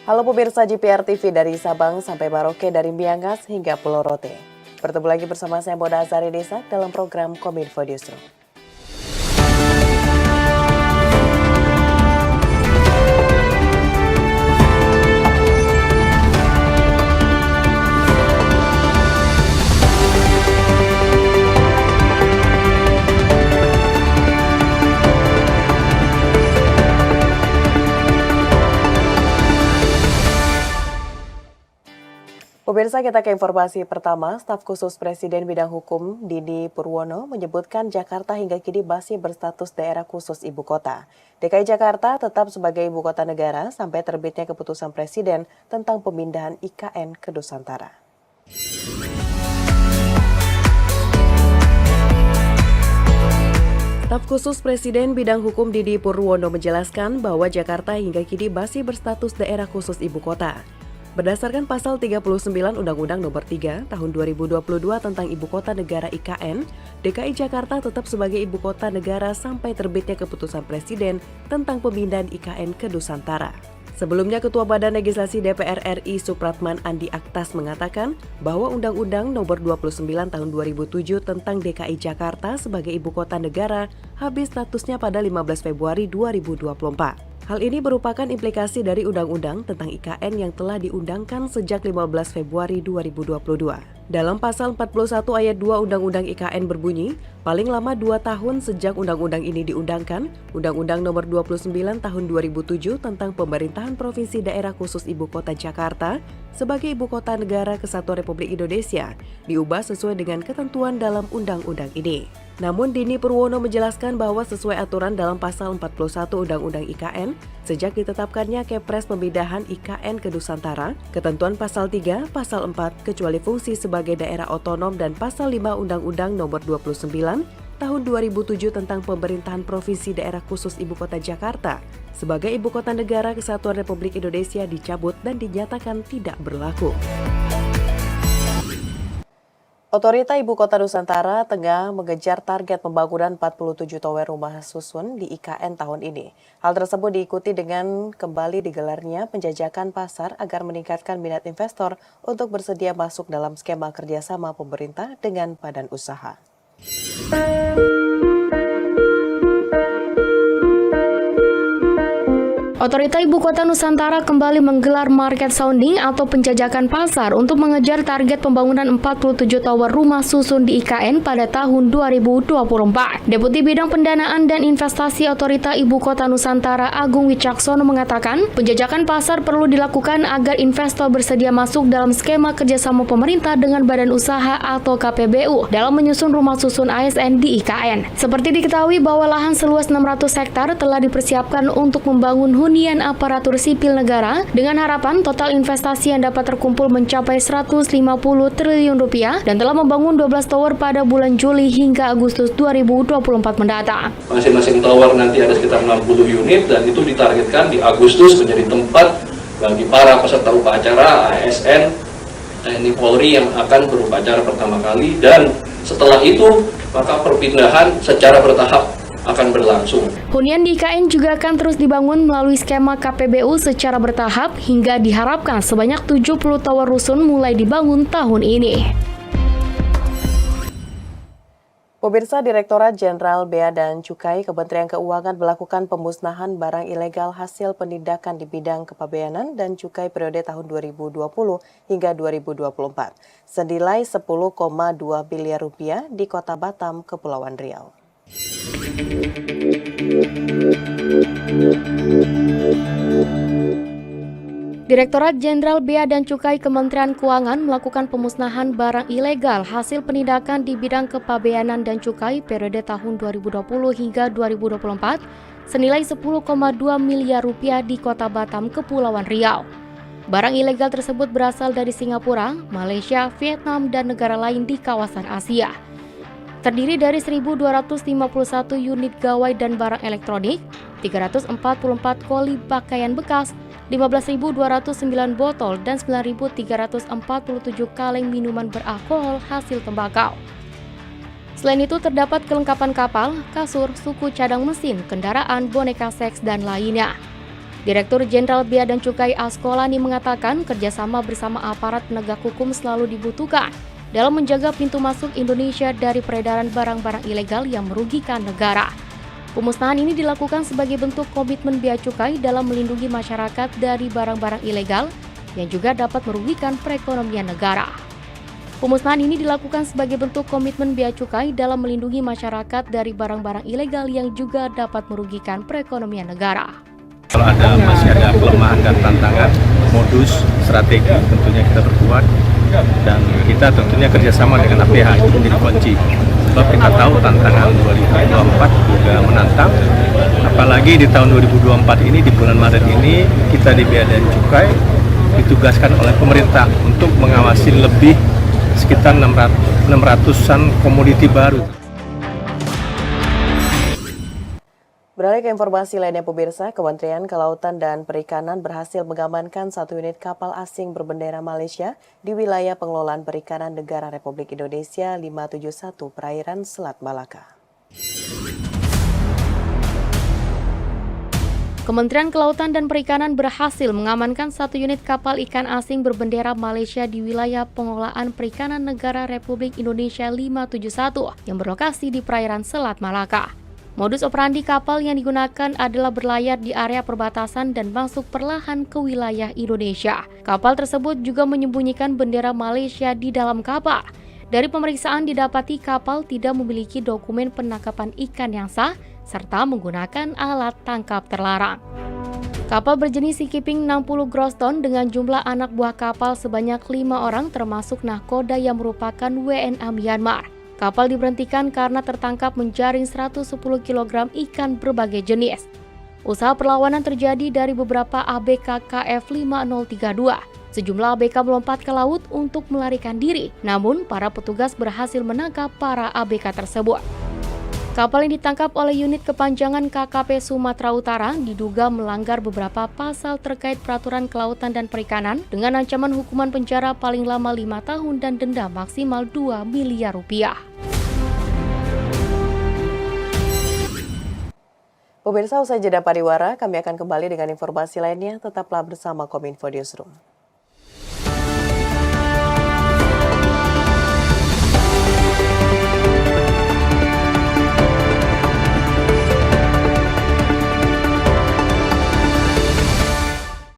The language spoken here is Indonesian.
Halo pemirsa JPR TV dari Sabang sampai Merauke, dari Miangas hingga Pulau Rote. Bertemu lagi bersama saya Boda Azari Desa dalam program Kominfo Newsroom. Pemirsa, kita ke informasi pertama. Staf khusus Presiden Bidang Hukum Dini Purwono menyebutkan Jakarta hingga kini masih berstatus daerah khusus ibu kota. DKI Jakarta tetap sebagai ibu kota negara sampai terbitnya keputusan Presiden tentang pemindahan IKN ke Nusantara. Staf khusus Presiden Bidang Hukum Dini Purwono menjelaskan bahwa Jakarta hingga kini masih berstatus daerah khusus ibu kota. Berdasarkan pasal 39 Undang-Undang Nomor 3 Tahun 2022 tentang Ibu Kota Negara IKN, DKI Jakarta tetap sebagai ibu kota negara sampai terbitnya keputusan Presiden tentang pemindahan IKN ke Nusantara. Sebelumnya, Ketua Badan Legislasi DPR RI Supratman Andi Aktas mengatakan bahwa Undang-Undang Nomor 29 Tahun 2007 tentang DKI Jakarta sebagai ibu kota negara habis statusnya pada 15 Februari 2024. Hal ini merupakan implikasi dari Undang-Undang tentang IKN yang telah diundangkan sejak 15 Februari 2022. Dalam pasal 41 ayat 2 Undang-Undang IKN berbunyi, paling lama 2 tahun sejak Undang-Undang ini diundangkan, Undang-Undang Nomor 29 Tahun 2007 tentang Pemerintahan Provinsi Daerah Khusus Ibu Kota Jakarta sebagai Ibu Kota Negara Kesatuan Republik Indonesia diubah sesuai dengan ketentuan dalam undang-undang ini. Namun Dini Purwono menjelaskan bahwa sesuai aturan dalam pasal 41 Undang-Undang IKN, sejak ditetapkannya Kepres pemindahan IKN ke Nusantara, ketentuan pasal 3, pasal 4, kecuali fungsi sebagai daerah otonom dan pasal 5 Undang-Undang Nomor 29 Tahun 2007 tentang Pemerintahan Provinsi Daerah Khusus Ibu Kota Jakarta sebagai Ibu Kota Negara Kesatuan Republik Indonesia dicabut dan dinyatakan tidak berlaku. Otorita Ibu Kota Nusantara tengah mengejar target pembangunan 47 tower rumah susun di IKN tahun ini. Hal tersebut diikuti dengan kembali digelarnya penjajakan pasar agar meningkatkan minat investor untuk bersedia masuk dalam skema kerjasama pemerintah dengan badan usaha. Otorita Ibu Kota Nusantara kembali menggelar market sounding atau penjajakan pasar untuk mengejar target pembangunan 47 tower rumah susun di IKN pada tahun 2024. Deputi Bidang Pendanaan dan Investasi Otorita Ibu Kota Nusantara Agung Wicaksono mengatakan, penjajakan pasar perlu dilakukan agar investor bersedia masuk dalam skema kerjasama pemerintah dengan badan usaha atau KPBU dalam menyusun rumah susun ASN di IKN. Seperti diketahui bahwa lahan seluas 600 hektar telah dipersiapkan untuk membangun hunian aparatur sipil negara dengan harapan total investasi yang dapat terkumpul mencapai 150 triliun rupiah dan telah membangun 12 tower pada bulan Juli hingga Agustus 2024 mendatang. Masing-masing tower nanti ada sekitar 60 unit dan itu ditargetkan di Agustus menjadi tempat bagi para peserta upacara ASN TNI Polri yang akan berupacara pertama kali, dan setelah itu maka perpindahan secara bertahap akan berlangsung. Hunian di IKN juga akan terus dibangun melalui skema KPBU secara bertahap hingga diharapkan sebanyak 70 tower rusun mulai dibangun tahun ini. Pemirsa, Direktorat Jenderal Bea dan Cukai Kementerian Keuangan melakukan pemusnahan barang ilegal hasil penindakan di bidang kepabeanan dan cukai periode tahun 2020 hingga 2024 senilai 10,2 miliar rupiah di Kota Batam, Kepulauan Riau. Direktorat Jenderal Bea dan Cukai Kementerian Keuangan melakukan pemusnahan barang ilegal hasil penindakan di bidang kepabeanan dan cukai periode tahun 2020 hingga 2024 senilai 10,2 miliar rupiah di Kota Batam, Kepulauan Riau. Barang ilegal tersebut berasal dari Singapura, Malaysia, Vietnam, dan negara lain di kawasan Asia. Terdiri dari 1.251 unit gawai dan barang elektronik, 344 koli pakaian bekas, 15.209 botol, dan 9.347 kaleng minuman beralkohol hasil tembakau. Selain itu terdapat kelengkapan kapal, kasur, suku cadang mesin, kendaraan, boneka seks, dan lainnya. Direktur Jenderal Bea dan Cukai Askolani mengatakan kerjasama bersama aparat penegak hukum selalu dibutuhkan dalam menjaga pintu masuk Indonesia dari peredaran barang-barang ilegal yang merugikan negara. Pemusnahan ini dilakukan sebagai bentuk komitmen Bea Cukai dalam melindungi masyarakat dari barang-barang ilegal yang juga dapat merugikan perekonomian negara. Pemusnahan ini dilakukan sebagai bentuk komitmen Bea Cukai dalam melindungi masyarakat dari barang-barang ilegal yang juga dapat merugikan perekonomian negara. Kalau masih ada kelemahan dan tantangan, modus, strategi tentunya kita perkuat dan kita tentunya kerjasama dengan APH itu menjadi kunci. Sebab kita tahu tantangan 2024 juga menantang, apalagi di tahun 2024 ini di bulan Maret ini kita di Bea dan Cukai ditugaskan oleh pemerintah untuk mengawasi lebih sekitar 600-an komoditi baru. Beralih ke informasi lainnya pemirsa, Kementerian Kelautan dan Perikanan berhasil mengamankan 1 unit kapal asing berbendera Malaysia di wilayah pengelolaan perikanan negara Republik Indonesia 571 perairan Selat Malaka. Kementerian Kelautan dan Perikanan berhasil mengamankan 1 unit kapal ikan asing berbendera Malaysia di wilayah pengelolaan perikanan negara Republik Indonesia 571 yang berlokasi di perairan Selat Malaka. Modus operandi kapal yang digunakan adalah berlayar di area perbatasan dan masuk perlahan ke wilayah Indonesia. Kapal tersebut juga menyembunyikan bendera Malaysia di dalam kapal. Dari pemeriksaan didapati kapal tidak memiliki dokumen penangkapan ikan yang sah serta menggunakan alat tangkap terlarang. Kapal berjenis Sea Keeping 60 gross ton dengan jumlah anak buah kapal sebanyak 5 orang termasuk nahkoda yang merupakan WNA Myanmar. Kapal diberhentikan karena tertangkap menjaring 110 kg ikan berbagai jenis. Usaha perlawanan terjadi dari beberapa ABK KF5032. Sejumlah ABK melompat ke laut untuk melarikan diri, namun para petugas berhasil menangkap para ABK tersebut. Kapal yang ditangkap oleh unit kepanjangan KKP Sumatera Utara diduga melanggar beberapa pasal terkait peraturan kelautan dan perikanan dengan ancaman hukuman penjara paling lama 5 tahun dan denda maksimal 2 miliar rupiah. Pemirsa, usai jeda pariwara, kami akan kembali dengan informasi lainnya. Tetaplah bersama Kominfo Newsroom.